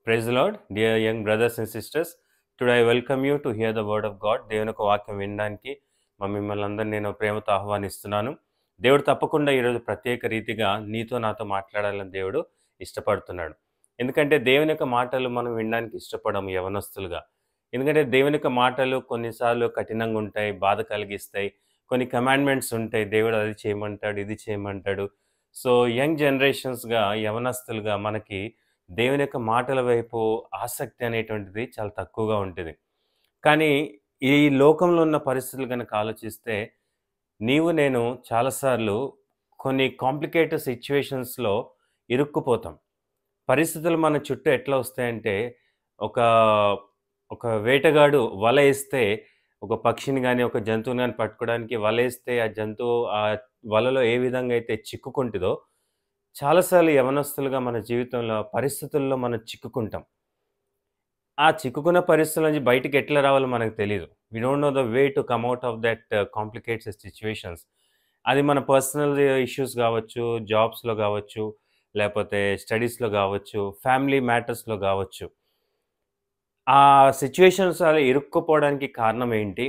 Praise the Lord, dear young brothers and sisters. Today I welcome you to hear the word of God. దేవుని యొక్క వాక్యం వినడానికి మిమ్మల్ని అందరినీ నేను ప్రేమతో ఆహ్వానిస్తున్నాను. దేవుడు తప్పకుండా ఈరోజు ప్రత్యేక రీతిగా నీతో నాతో మాట్లాడాలని దేవుడు ఇష్టపడుతున్నాడు. ఎందుకంటే దేవుని యొక్క మాటలు మనం వినడానికి ఇష్టపడము యవనస్తులుగా. ఎందుకంటే దేవుని యొక్క మాటలు కొన్నిసార్లు కఠినంగా ఉంటాయి, బాధ కలిగిస్తాయి. కొన్ని కమాండ్మెంట్స్ ఉంటాయి, దేవుడు అది చేయమంటాడు, ఇది చేయమంటాడు. సో యంగ్ జనరేషన్స్గా యవనస్తులుగా మనకి దేవుని యొక్క మాటల వైపు ఆసక్తి అనేటువంటిది చాలా తక్కువగా ఉంటుంది. కానీ ఈ లోకంలో ఉన్న పరిస్థితులు కనుక ఆలోచిస్తే నీవు నేను చాలాసార్లు కొన్ని కాంప్లికేటెడ్ సిచ్యువేషన్స్లో ఇరుక్కుపోతాం. పరిస్థితులు మన చుట్టూ ఎట్లా వస్తాయంటే ఒక ఒక వేటగాడు వల వేస్తే ఒక పక్షిని కానీ ఒక జంతువుని కానీ పట్టుకోవడానికి వల వేస్తే ఆ జంతువు ఆ వలలో ఏ విధంగా అయితే చిక్కుకుంటుందో చాలాసార్లు యవనస్తులుగా మన జీవితంలో పరిస్థితుల్లో మనం చిక్కుకుంటాం. ఆ చిక్కుకున్న పరిస్థితుల నుంచి బయటికి ఎట్లా రావాలో మనకు తెలీదు. We don't know the way to come out of that complicated situations. అది మన పర్సనల్ ఇష్యూస్ కావచ్చు, జాబ్స్లో కావచ్చు, లేకపోతే స్టడీస్లో కావచ్చు, ఫ్యామిలీ మ్యాటర్స్లో కావచ్చు. ఆ సిచ్యువేషన్స్ అలా ఇరుక్కుపోవడానికి కారణం ఏంటి,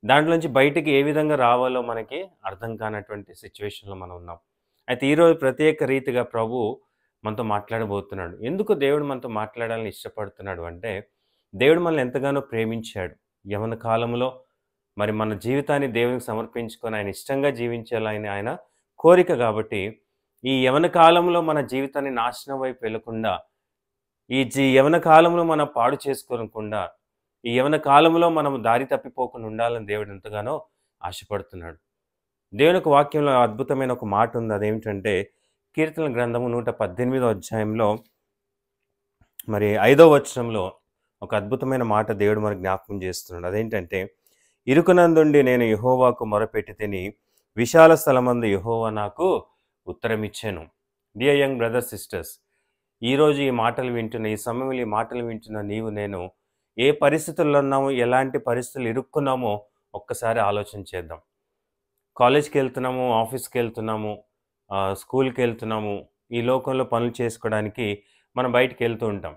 దాంట్లోంచి బయటికి ఏ విధంగా రావాలో మనకి అర్థం కానటువంటి సిచ్యువేషన్లో మనం ఉన్నాం. అయితే ఈరోజు ప్రత్యేక రీతిగా ప్రభు మనతో మాట్లాడబోతున్నాడు. ఎందుకు దేవుడు మనతో మాట్లాడాలని ఇష్టపడుతున్నాడు అంటే, దేవుడు మనల్ని ఎంతగానో ప్రేమించాడు. యవన కాలంలో మరి మన జీవితాన్ని దేవునికి సమర్పించుకొని ఆయన ఇష్టంగా జీవించాలని ఆయన కోరిక. కాబట్టి ఈ యవన కాలంలో మన జీవితాన్ని నాశనం వైపు వెళ్లకుండా, ఈ యవన కాలంలో మనం పాడు చేసుకోకుండా, ఈ యవన కాలంలో మనం దారి తప్పిపోకుండా ఉండాలని దేవుడు ఎంతగానో ఆశపడుతున్నాడు. దేవుని యొక్క వాక్యంలో అద్భుతమైన ఒక మాట ఉంది. అదేమిటంటే కీర్తన గ్రంథము 118వ అధ్యాయంలో మరి 5వ వచనంలో ఒక అద్భుతమైన మాట దేవుడు మనకు జ్ఞాపకం చేస్తున్నాడు. అదేంటంటే, ఇరుకునందుండి నేను యెహోవాకు మొరపెట్టి తిని విశాల స్థలమందు యెహోవా నాకు ఉత్తరం ఇచ్చాను. డియర్ యంగ్ బ్రదర్స్ సిస్టర్స్, ఈరోజు ఈ మాటలు వింటున్న, ఈ సమయంలో ఈ మాటలు వింటున్న నీవు నేను ఏ పరిస్థితుల్లో ఉన్నామో, ఎలాంటి పరిస్థితులు ఇరుక్కున్నామో ఒక్కసారి ఆలోచన చేద్దాం. కాలేజ్కి వెళ్తున్నాము, ఆఫీస్కి వెళ్తున్నాము, స్కూల్కి వెళ్తున్నాము. ఈ లోకంలో పనులు చేసుకోవడానికి మనం బయటికి వెళ్తూ ఉంటాం.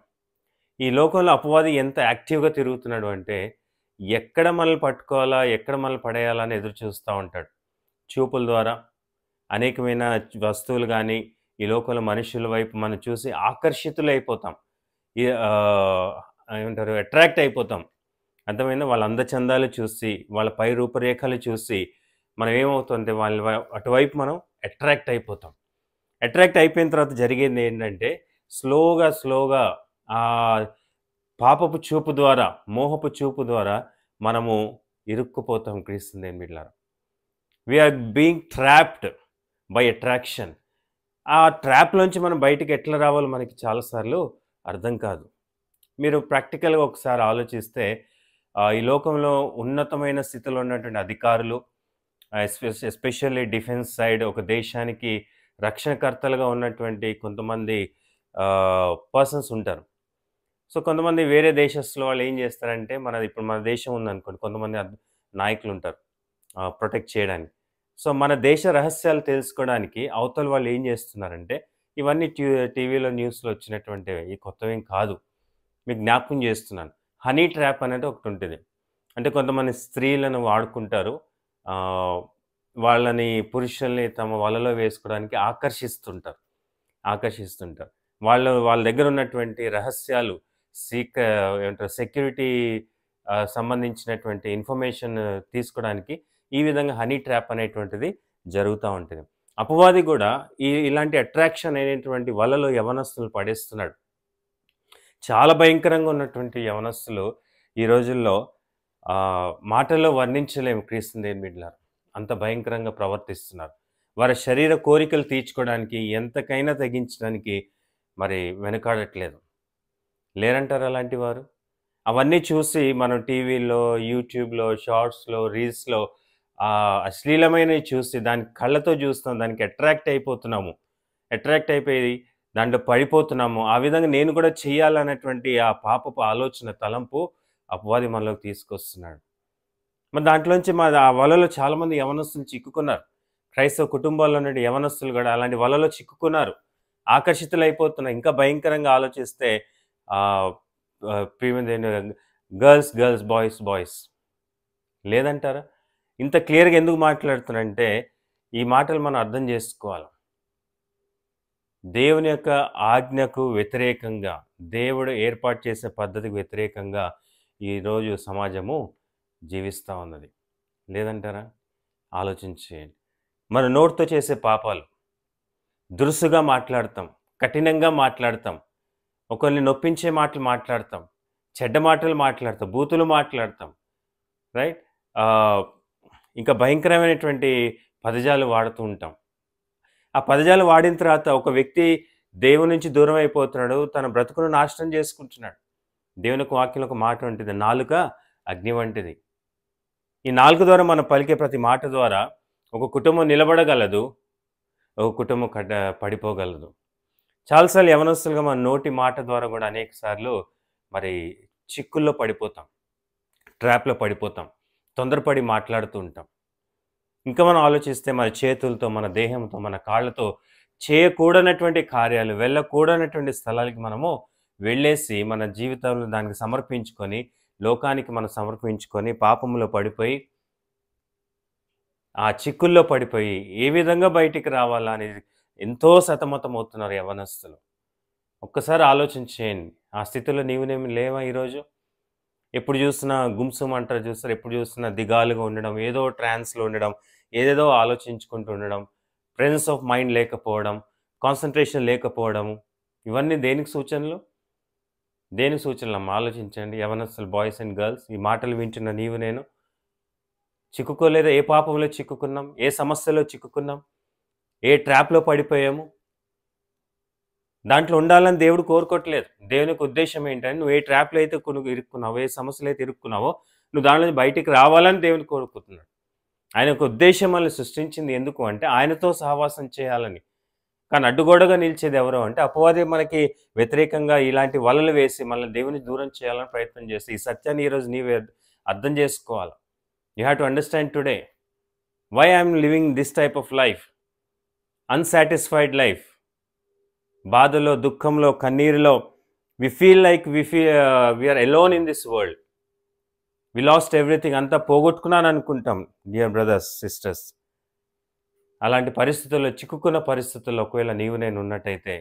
ఈ లోకంలో అపవాది ఎంత యాక్టివ్గా తిరుగుతున్నాడు అంటే, ఎక్కడ మనల్ని పట్టుకోవాలా, ఎక్కడ మనల్ని పడేయాలా అని ఎదురు చూస్తూ ఉంటాడు. చూపుల ద్వారా అనేకమైన వస్తువులు కానీ, ఈ లోకంలో మనుషుల వైపు మనం చూసి ఆకర్షితులైపోతాం. ఏమంటారు, అట్రాక్ట్ అయిపోతాం. అర్థమైందా? వాళ్ళ అందచందాలు చూసి, వాళ్ళ పై రూపురేఖలు చూసి మనం ఏమవుతుంటే వాళ్ళ అటువైపు మనం అట్రాక్ట్ అయిపోతాం. అట్రాక్ట్ అయిపోయిన తర్వాత జరిగేది ఏంటంటే, స్లోగా ఆ పాపపు చూపు ద్వారా, మోహపు చూపు ద్వారా మనము ఇరుక్కుపోతాం. క్రీస్తుదేని బిడ్డలారా, we are being trapped by attraction. ఆ ట్రాప్లోంచి మనం బయటికి ఎట్లా రావాలో మనకి చాలాసార్లు అర్థం కాదు. మీరు ప్రాక్టికల్గా ఒకసారి ఆలోచిస్తే ఈ లోకంలో ఉన్నతమైన స్థితిలో ఉన్నటువంటి అధికారులు, ఎస్పెషల్లీ డిఫెన్స్ సైడ్, ఒక దేశానికి రక్షణకర్తలుగా ఉన్నటువంటి కొంతమంది పర్సన్స్ ఉంటారు. సో కొంతమంది వేరే దేశస్తుల వాళ్ళు ఏం చేస్తారంటే, ఇప్పుడు మన దేశం ఉందనుకోండి, కొంతమంది నాయకులు ఉంటారు ప్రొటెక్ట్ చేయడానికి. సో మన దేశ రహస్యాలు తెలుసుకోవడానికి అవతల వాళ్ళు ఏం చేస్తున్నారంటే, ఇవన్నీ టీవీలో న్యూస్లో వచ్చినటువంటి ఈ కొత్తవేం కాదు, మీకు జ్ఞాపకం చేస్తున్నాను. హనీ ట్రాప్ అనేది ఒకటి ఉంటుంది. అంటే కొంతమంది స్త్రీలను వాడుకుంటారు, వాళ్ళని, పురుషుల్ని తమ వలలో వేసుకోవడానికి ఆకర్షిస్తుంటారు. వాళ్ళ దగ్గర ఉన్నటువంటి రహస్యాలు, ఏమంటారు, సెక్యూరిటీ సంబంధించినటువంటి ఇన్ఫర్మేషన్ తీసుకోవడానికి ఈ విధంగా హనీ ట్రాప్ అనేటువంటిది జరుగుతూ ఉంటుంది. అపవాది కూడా ఇలాంటి అట్రాక్షన్ అనేటువంటి వలలో యవనస్తులు పడేస్తున్నాడు. చాలా భయంకరంగా ఉన్నటువంటి యవనస్తులు ఈ రోజుల్లో మాటల్లో వర్ణించలేము. క్రీస్తుదేని బిడ్డలారా, అంత భయంకరంగా ప్రవర్తిస్తున్నారు. వారి శరీర కోరికలు తీర్చుకోవడానికి ఎంతకైనా తెగించడానికి మరి వెనుకాడట్లేదు. లేరంటారు అలాంటి వారు? అవన్నీ చూసి మనం టీవీలో, యూట్యూబ్లో, షార్ట్స్లో, రీల్స్లో అశ్లీలమైనవి చూసి దానికి కళ్ళతో చూస్తాం, దానికి అట్రాక్ట్ అయిపోయి దాంట్లో పడిపోతున్నాము. ఆ విధంగా నేను కూడా చేయాలన్నటువంటి ఆ పాపపు ఆలోచన, తలంపు అపవాది మనలోకి తీసుకొస్తున్నాడు. మరి దాంట్లోంచి ఆ వలలో చాలామంది యవనస్తులు చిక్కుకున్నారు. క్రైస్తవ కుటుంబాల్లో ఉన్న యవనస్తులు కూడా అలాంటి వలలో చిక్కుకున్నారు, ఆకర్షితులైపోతున్నారు. ఇంకా భయంకరంగా ఆలోచిస్తే ప్రియమైన గర్ల్స్ గర్ల్స్, బాయ్స్ బాయ్స్ లేదంటారా? ఇంత క్లియర్‌గా ఎందుకు మాట్లాడుతున్నానంటే, ఈ మాటలు మనం అర్థం చేసుకోవాలి. దేవుని యొక్క ఆజ్ఞకు వ్యతిరేకంగా, దేవుడు ఏర్పాటు చేసిన పద్ధతికి వ్యతిరేకంగా ఈరోజు సమాజము జీవిస్తూ ఉన్నది. లేదంటారా? ఆలోచించేయండి. మన నోటితో చేసే పాపాలు, దురుసుగా మాట్లాడతాం, కఠినంగా మాట్లాడతాం, ఒకరిని నొప్పించే మాటలు మాట్లాడతాం, చెడ్డ మాటలు మాట్లాడతాం, బూతులు మాట్లాడతాం. రైట్? ఆహ్, ఇంకా భయంకరమైనటువంటి పదజాలు వాడుతూ ఉంటాం. ఆ పదజాలు వాడిన తర్వాత ఒక వ్యక్తి దేవుని నుంచి దూరం అయిపోతున్నాడు. తన బ్రతుకును నాశనం చేసుకుంటున్నాడు. దేవుని యొక్క వాక్యంలో ఒక మాట ఉంటుంది. నాలుక అగ్ని వంటిది. ఈ నాలుక ద్వారా మనం పలికే ప్రతి మాట ద్వారా ఒక కుటుంబం నిలబడగలదు. ఒక కుటుంబం పడిపోగలదు. చాలాసార్లు యవనస్తులుగా మన నోటి మాట ద్వారా కూడా అనేక సార్లు మరి చిక్కుల్లో పడిపోతాం. ట్రాప్‌లో పడిపోతాం. తొందరపడి మాట్లాడుతూ ఉంటాం. ఇంకా మనం ఆలోచిస్తే మన చేతులతో, మన దేహంతో, మన కాళ్ళతో చేయకూడనటువంటి కార్యాలు, వెళ్ళకూడనటువంటి స్థలాలకి మనము వెళ్ళేసి, మన జీవితంలో దానికి సమర్పించుకొని, లోకానికి మనం సమర్పించుకొని, పాపంలో పడిపోయి, ఆ చిక్కుల్లో పడిపోయి, ఏ విధంగా బయటికి రావాలా అనేది ఎంతో సతమతమవుతున్నారు యవ్వనస్తులు. ఒక్కసారి ఆలోచన చేయండి. ఆ స్థితిలో నీవు లేవా ఈరోజు? ఎప్పుడు చూసినా గుంసుమంటారు చూస్తారు. ఎప్పుడు చూసినా దిగాలుగా ఉండడం, ఏదో ట్రాన్స్‌లో ఉండడం, ఏదేదో ఆలోచించుకుంటూ ఉండడం, ప్రెజెన్స్ ఆఫ్ మైండ్ లేకపోవడం, కాన్సంట్రేషన్ లేకపోవడం, ఇవన్నీ దేనికి సూచనలు? దేనికి సూచనలమ్మా? ఆలోచించండి. యవ్వనస్తులు, బాయ్స్ అండ్ గర్ల్స్, ఈ మాటలు వింటున్న నీవు నేను చిక్కుకోలేదా? ఏ పాపంలో చిక్కుకున్నాం? ఏ సమస్యలో చిక్కుకున్నాం? ఏ ట్రాప్‌లో పడిపోయాము? దాంట్లో ఉండాలని దేవుడు కోరుకోవట్లేదు. దేవునికి ఉద్దేశ్యం ఏంటంటే, నువ్వు ఏ ట్రాప్‌లో అయితే ఇరుక్కున్నావో, ఏ సమస్యలో అయితే ఇరుక్కున్నావో, నువ్వు దాంట్లో నుంచి బయటికి రావాలని దేవుడు కోరుకుంటున్నాడు. ఆయన యొక్క ఉద్దేశ్యం మనల్ని సృష్టించింది ఎందుకు అంటే, ఆయనతో సహవాసం చేయాలని. కానీ అడ్డుగోడగా నిలిచేది ఎవరు అంటే, అపవాది మనకి వ్యతిరేకంగా ఇలాంటి వలలు వేసి, మనల్ని దేవుని దూరం చేయాలని ప్రయత్నం చేసి, ఈ సత్యాన్ని ఈరోజు నీవే అర్థం చేసుకోవాలి. You have to understand today why I am living this type of life. Unsatisfied life. బాధలో, దుఃఖంలో, కన్నీరులో we feel like we are alone in this world. We lost everything. అంతా పోగొట్టుకున్నాను అనుకుంటాం డియర్ బ్రదర్స్, సిస్టర్స్. అలాంటి పరిస్థితుల్లో, చిక్కుకున్న పరిస్థితుల్లో ఒకవేళ నీవు నేను ఉన్నట్టయితే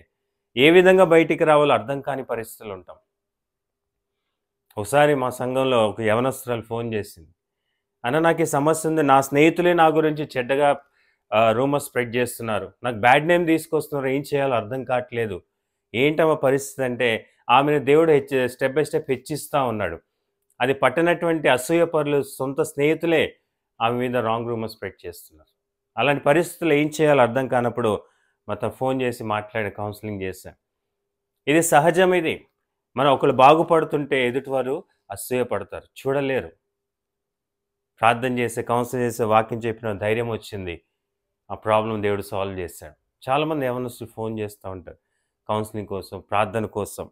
ఏ విధంగా బయటికి రావాలో అర్థం కాని పరిస్థితులు ఉంటాం. ఒకసారి మా సంఘంలో ఒక యవనస్తురాలు ఫోన్ చేసింది. అన్న, నాకు ఈ సమస్య ఉంది. నా స్నేహితులే నా గురించి చెడ్డగా రూమర్స్ స్ప్రెడ్ చేస్తున్నారు. నాకు బ్యాడ్ నేమ్ తీసుకొస్తున్నారు. ఏం చేయాలో అర్థం కావట్లేదు. ఏంటమ్మా పరిస్థితి అంటే, ఆమెను దేవుడు స్టెప్ బై స్టెప్ హెచ్చిస్తూ ఉన్నాడు. అది పట్టనటువంటి అసూయపరులు, సొంత స్నేహితులే ఆమె మీద రాంగ్ రూమర్స్ స్ప్రెడ్ చేస్తున్నారు. అలాంటి పరిస్థితుల్లో ఏం చేయాలో అర్థం కానప్పుడు మొత్తం ఫోన్ చేసి మాట్లాడి కౌన్సిలింగ్ చేశాం. ఇది సహజం. ఇది మనం ఒకరు బాగుపడుతుంటే ఎదుటివారు అసూయపడతారు, చూడలేరు. ప్రార్థన చేసే, కౌన్సిలింగ్ చేసే, వాక్యం చెప్పిన ధైర్యం వచ్చింది. ఆ ప్రాబ్లం దేవుడు సాల్వ్ చేశాడు. చాలామంది యవనస్తులు ఫోన్ చేస్తూ ఉంటారు కౌన్సిలింగ్ కోసం, ప్రార్థన కోసం.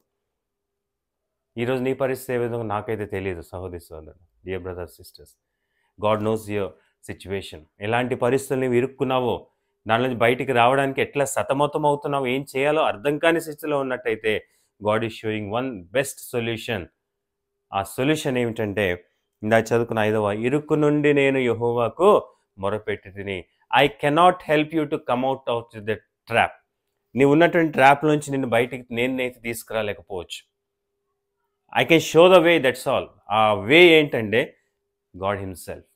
ఈరోజు నీ పరిస్థితి ఏ విధంగా నాకైతే తెలియదు సహోదరి సోదరుడు, dear brothers, sisters. God knows your situation. ఎలాంటి పరిస్థితులు నీవు ఇరుక్కున్నావో, దాని నుంచి బయటికి రావడానికి ఎట్లా సతమతం అవుతున్నావో, ఏం చేయాలో అర్థం కాని స్థితిలో ఉన్నట్టయితే God is sowing one best solution. ఆ సొల్యూషన్ ఏమిటంటే, ఇందాక చదువుకున్న 5వ, ఇరుక్కు నుండి నేను యెహోవాకు మొరపెట్టి తిని, I cannot help you to come out of the trap. నీవు ఉన్నటువంటి ట్రాప్ నుంచి నిన్ను బయటికి నేనైతే తీసుకురాలేకపోవచ్చు. I can show the way, that's all. ఆ వే ఏంటంటే గాడ్ హిమ్సెల్ఫ్.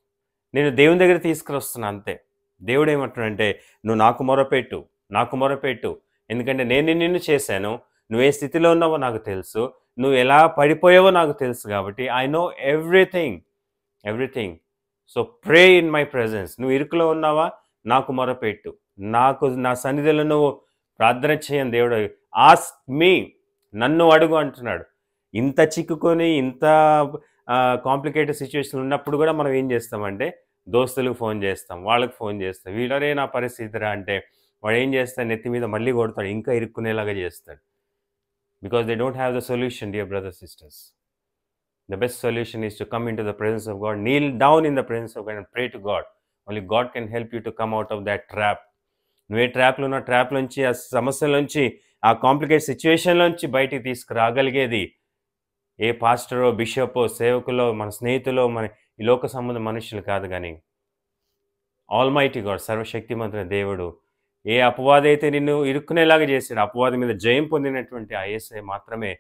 నేను దేవుని దగ్గర తీసుకురొస్తున్నా అంతే. దేవుడు ఏమంటున్నాడంటే, నువ్వు నాకు మొరపెట్టు, నాకు మొరపెట్టు. ఎందుకంటే నేను నిన్ను చేశాను. నువ్వు ఏ స్థితిలో ఉన్నావో నాకు తెలుసు. నువ్వు ఎలా పడిపోయావో నాకు తెలుసు కాబట్టి I know everything, everything. So pray in my presence. నువ్వు ఇరుకులో ఉన్నావా, నాకు మొరపెట్టు. నా సన్నిధిలో నువ్వు ప్రార్థన చేయని దేవుడు. ఆస్క్ మీ, నన్ను అడుగు అంటున్నాడు. ఇంత చిక్కుకొని, ఇంత కాంప్లికేటెడ్ సిచ్యువేషన్ ఉన్నప్పుడు కూడా మనం ఏం చేస్తామంటే, దోస్తులకు ఫోన్ చేస్తాం, వాళ్ళకి ఫోన్ చేస్తాం. వీళ్ళరే నా పరిస్థితిరా అంటే వాడు ఏం చేస్తాడు, నెత్తి మీద మళ్ళీ కొడతాడు, ఇంకా ఇరుక్కునేలాగా చేస్తాడు. Because they don't have the solution, dear brothers, sisters. The best solution is to come into the presence of God, kneel down in the presence of God and pray to God. Only God can help you to come out of that trap. నువ్వే ట్రాప్లో ఉన్న trap నుంచి, ఆ సమస్యల నుంచి ఆ complicate సిచ్యువేషన్లోంచి బయటికి తీసుకురాగలిగేది ఏ పాస్టరో, బిషపో, సేవకులో, మన స్నేహితులో, మన ఈ లోక సంబంధ మనుషులు కాదు గానీ ఆల్మైటీ గాడ్, సర్వశక్తిమంతుడైన దేవుడు, ఏ అపవాది అయితే నిన్ను ఇరుక్కునేలాగా చేసాడో, అపవాది మీద జయం పొందినటువంటి ఆ యేసయ్య మాత్రమే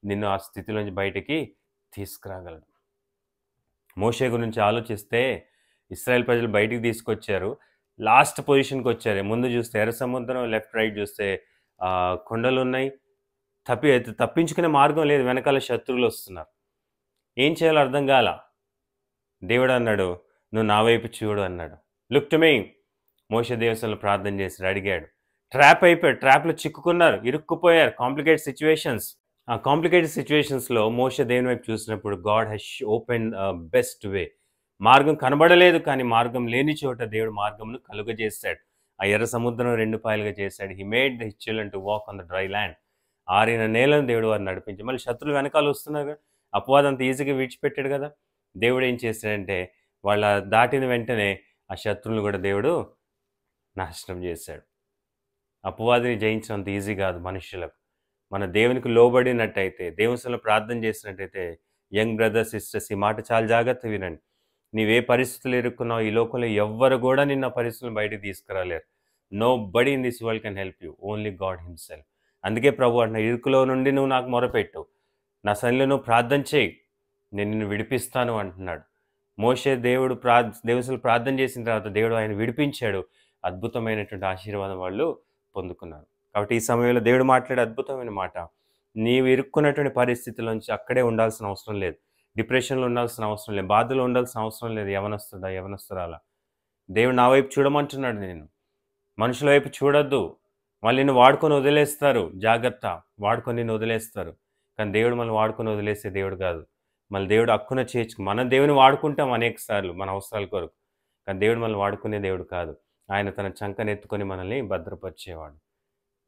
నిన్ను ఆ స్థితిలోంచి బయటికి తీసుకురాగలడు. మోషే గురించి ఆలోచిస్తే ఇశ్రాయేల్ ప్రజలు బయటికి తీసుకొచ్చారు. లాస్ట్ పొజిషన్‌కొచ్చారు. ముందు చూస్తే ఎర్ర సముద్రం, లెఫ్ట్, రైట్ చూస్తే కొండలున్నాయి. తప్పించుకునే మార్గం లేదు. వెనకాల శత్రువులొస్తున్నారు. ఏం చేయాలో అర్థం గాల. దేవుడన్నాడు, "నువ్వు నా వైపు చూడు" అన్నాడు. Look to me. మోషే దేవునిసన్నిధిలో ప్రార్థన చేసాడు, అడిగాడు. ట్రాప్ అయిపోయాడు. ట్రాప్‌లో చిక్కుకున్నారు. ఇరుక్కుపోయారు. Complicated situations. ఆ కాంప్లికేటెడ్ సిట్యుయేషన్స్‌లో మోషే దేవుని వైపు చూసినప్పుడు God has opened best way. మార్గం కనబడలేదు, కానీ మార్గం లేని చోట దేవుడు మార్గమును కలుగజేశాడు. ఆ ఎర్ర సముద్రం 2 పాయలుగా చేశాడు. హి made his children to walk on the dry land. ఆరిన నేలను దేవుడు వారిని నడిపించాడు. మళ్ళీ శత్రువులు వెనకాల వస్తున్నారు కదా! అపవాది అంత ఈజీగా విడిచిపెట్టాడు కదా! దేవుడు ఏం చేశాడంటే వాళ్ళ దాటిన వెంటనే ఆ శత్రువులను కూడా దేవుడు నాశనం చేశాడు. అపవాదిని జయించడం అంత ఈజీ కాదు మనుష్యులకు. మన దేవునికి లోబడినట్టయితే, దేవుని సన్నిధిలో ప్రార్థన చేసినట్టయితే, యంగ్ బ్రదర్స్, సిస్టర్స్, ఈ మాట చాలా జాగ్రత్తగా వినండి. నీవే పరిస్థితులు ఇరుక్కున్నావో ఈ లోకంలో ఎవ్వరు కూడా నిన్ను ఆ పరిస్థితులను బయటికి తీసుకురాలేరు. Nobody in this world can help you, only God himself. అందుకే ప్రభు అంటున్నాడు, ఇరుకులో నుండి నువ్వు నాకు మొరపెట్టు, నా సన్నిధిలో నువ్వు ప్రార్థన చేయి, నేను నిన్ను విడిపిస్తాను అంటున్నాడు. మోషే దేవుని సన్నిధిలో ప్రార్థన చేసిన తర్వాత దేవుడు ఆయన విడిపించాడు. అద్భుతమైనటువంటి ఆశీర్వాదం వాళ్ళు పొందుకున్నారు. కాబట్టి ఈ సమయంలో దేవుడు మాట్లాడే అద్భుతమైన మాట, నీవు ఇరుక్కున్నటువంటి పరిస్థితుల్లోంచి అక్కడే ఉండాల్సిన అవసరం లేదు. డిప్రెషన్‌లో ఉండాల్సిన అవసరం లేదు. బాధలో ఉండాల్సిన అవసరం లేదు. యవనస్తుడా, యవనస్తురాలా, దేవుడు నా వైపు చూడమంటున్నాడు నిన్ను. మనుషుల వైపు చూడొద్దు. వాళ్ళు నిన్ను వాడుకొని వదిలేస్తారు. జాగ్రత్త. వాడుకొని నిన్ను వదిలేస్తారు. కానీ దేవుడు మనల్ని వాడుకొని వదిలేసే దేవుడు కాదు. మళ్ళీ దేవుడు హక్కున చేర్చుకు మనం దేవుని వాడుకుంటాం అనేక సార్లు మన అవసరాల కొరకు. కానీ దేవుడు మనల్ని వాడుకునే దేవుడు కాదు. ఆయన తన చంకనెత్తుకొని మనల్ని భద్రపరిచేవాడు.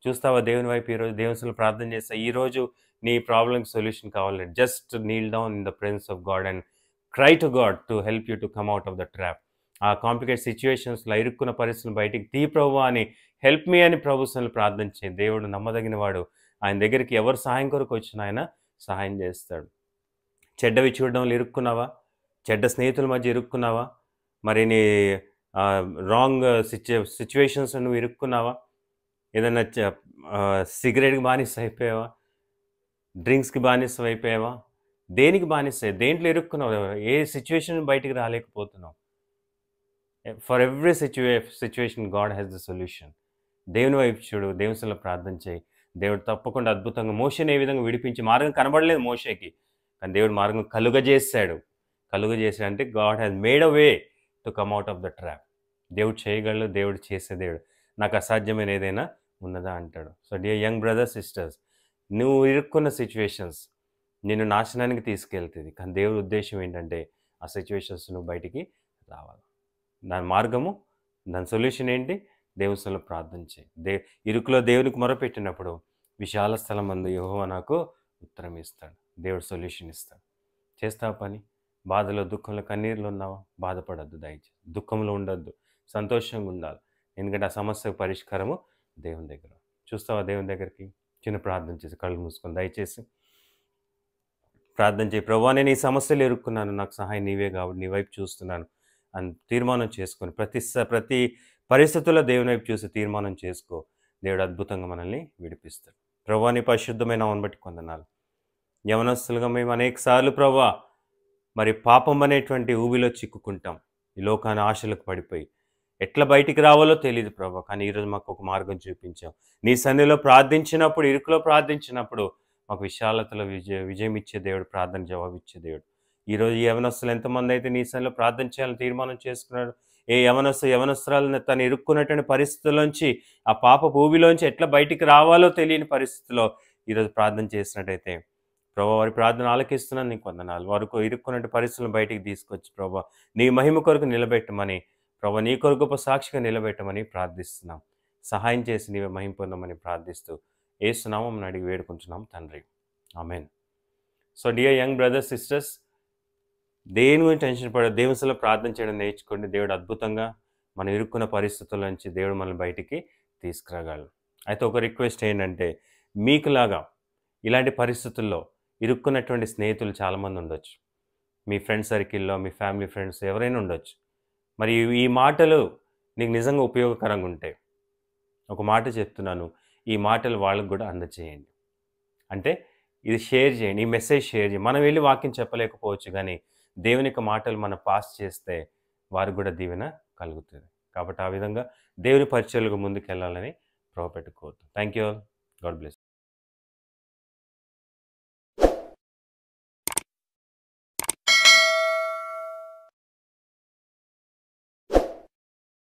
చూస్తావా దేవుని వైపు ఈరోజు దేవుని సన్నిధిలో ప్రార్థన చేస్తా. ఈరోజు నీ ప్రాబ్లమ్‌కి సొల్యూషన్ కావాలంటే just Neel down in the presence of God and cry to God to help you to come out of the trap. ఆ కాంప్లికేట్ సిట్యుయేషన్స్‌లో ఇరుక్కున్న పరిస్థితులను బయటికి తీ ప్రభువా అని, హెల్ప్ మీ అని ప్రభు సన్నిధిలో ప్రార్థన చేయి. దేవుడు నమ్మదగిన వాడు. ఆయన దగ్గరికి ఎవరు సహాయం కొరకు వచ్చినా ఆయన సహాయం చేస్తాడు. చెడ్డవి చూడడంలో ఇరుక్కున్నావా? చెడ్డ స్నేహితుల మధ్య ఇరుక్కున్నావా? మరి నీ రాంగ్ సిట్యుయేషన్స్‌లో నువ్వు ఇరుక్కున్నావా? ఏదన్నా సిగరెట్‌కి బానిస అయిపోయావా? డ్రింక్స్‌కి బానిసవైపోయావా? దేనికి బానిస? దేంట్లో ఇరుక్కున్నావు? ఏ సిట్యుయేషన్ బయటికి రాలేకపోతున్నావు? For every situation God has the solution. దేవుని వైపు చూడు. దేవుని సన్నిధిలో ప్రార్థన చేయి. దేవుడు తప్పకుండా అద్భుతంగా మోషేని ఏ విధంగా విడిపించి మార్గం కనబడలేదు మోషేకి. కానీ దేవుడు మార్గం కలుగజేశాడు. కలుగజేశాడంటే God has made a way to come out of the trap. దేవుడు చేయగలడు. దేవుడు చేసే దేవుడు. నాకు అసాధ్యమైన ఏదైనా ఉన్నదా అంటాడు. So dear young brothers, sisters, నువ్వు ఇరుక్కున్న సిట్యుయేషన్స్ నిన్ను నాశనానికి తీసుకెళ్తుంది. కానీ దేవుడి ఉద్దేశం ఏంటంటే ఆ సిట్యుయేషన్స్ నువ్వు బయటికి రావాలి. దాని మార్గము, దాని సొల్యూషన్ ఏంటి? దేవుని సన్నిధిలో ప్రార్థన చేయి. ఇరుకులో దేవునికి మొరపెట్టినప్పుడు విశాల స్థలమందు యెహోవా నాకు ఉత్తరం ఇస్తాడు. దేవుడు సొల్యూషన్ ఇస్తాడు. చేస్తావా పని? బాధలో, దుఃఖంలో, కన్నీరులో ఉన్నావా? బాధపడద్దు దయచేసి. దుఃఖంలో ఉండొద్దు. సంతోషంగా ఉండాలి. ఎందుకంటే ఆ సమస్యకు పరిష్కారము దేవుని దగ్గర. చూస్తావా దేవుని దగ్గరికి? చిన్న ప్రార్థన చేసి కళ్ళు మూసుకొని దయచేసి ప్రార్థన చేయి. ప్రభువా, నేను ఈ సమస్యలు ఇరుక్కున్నాను, నాకు సహాయం నీవే కాబట్టి నీ వైపు చూస్తున్నాను అని తీర్మానం చేసుకొని ప్రతి పరిస్థితుల్లో దేవుని వైపు చూసి తీర్మానం చేసుకో. దేవుడు అద్భుతంగా మనల్ని విడిపిస్తాడు. ప్రభువా, నీ పరిశుద్ధమైన నామమును బట్టి వందనాలు. యవనస్తులుగా మేము అనేక సార్లు ప్రభువా మరి పాపం అనేటువంటి ఊబిలో చిక్కుకుంటాం. ఈ లోకాన ఆశలకు పడిపోయి ఎట్లా బయటికి రావాలో తెలియదు ప్రభువా. కానీ ఈరోజు మాకు ఒక మార్గం చూపించావు. నీ సన్నిధిలో ప్రార్థించినప్పుడు, ఇరుకులో ప్రార్థించినప్పుడు మాకు విశాలతలో విజయం ఇచ్చే దేవుడు, ప్రార్థన జవాబు ఇచ్చే దేవుడు. ఈరోజు ఈ యవనస్తులు ఎంతమంది అయితే నీ సన్నిధిలో ప్రార్థన చేయాలని తీర్మానం చేసుకున్నాడు. ఏ యవనస్తురాలను తను ఇరుక్కున్నటువంటి పరిస్థితుల్లోంచి, ఆ పాపపు ఊబిలోంచి ఎట్లా బయటికి రావాలో తెలియని పరిస్థితిలో ఈరోజు ప్రార్థన చేసినట్టయితే ప్రభా, వారి ప్రార్థన ఆలకిస్తున్నాను, నీకు వందనాలు. వారికి ఇరుక్కున్నటువంటి పరిస్థితులను బయటికి తీసుకొచ్చి ప్రభా నీ మహిమ కొరకు నిలబెట్టమని, ప్రభా నీ కొరకు గొప్ప సాక్షిగా నిలబెట్టమని ప్రార్థిస్తున్నాం. సహాయం చేసి నీవే మహిమ పొందమని ప్రార్థిస్తూ యేసు నామమున అడిగి వేడుకుంటున్నాం తండ్రి. Amen. So dear young brothers, sisters, దేని గురించి టెన్షన్ పడదు. దేవుని సన్నిధిలో ప్రార్థన చేయడం నేర్చుకోండి. దేవుడు అద్భుతంగా మనం ఇరుక్కున్న పరిస్థితుల నుంచి దేవుడు మనల్ని బయటికి తీసుకురాగలడు. అయితే ఒక రిక్వెస్ట్ ఏంటంటే, మీకులాగా ఇలాంటి పరిస్థితుల్లో ఇరుక్కున్నటువంటి స్నేహితులు చాలామంది ఉండొచ్చు. మీ ఫ్రెండ్ సర్కిల్‌లో, మీ ఫ్యామిలీ ఫ్రెండ్స్ ఎవరైనా ఉండొచ్చు. మరి ఈ మాటలు నీకు నిజంగా ఉపయోగకరంగా ఉంటే, ఒక మాట చెప్తున్నాను. ఈ మాటలు వాళ్ళకి గూడా అందజేయండి. అంటే ఇది షేర్ చేయండి. ఈ మెసేజ్ షేర్ చేయండి. మనం వెళ్లి వాక్యం చెప్పలేకపోవచ్చు గానీ, దేవుని యొక్క మాటలు మనం పాస్ చేస్తే వారికి గూడా దీవెన కలుగుతది. కాబట్టి ఆ విధంగా దేవుని పరిచర్యలకు ముందుకెళ్ళాలని ప్రభువు పెట్టుకోవద్దు. Thank you all. God bless.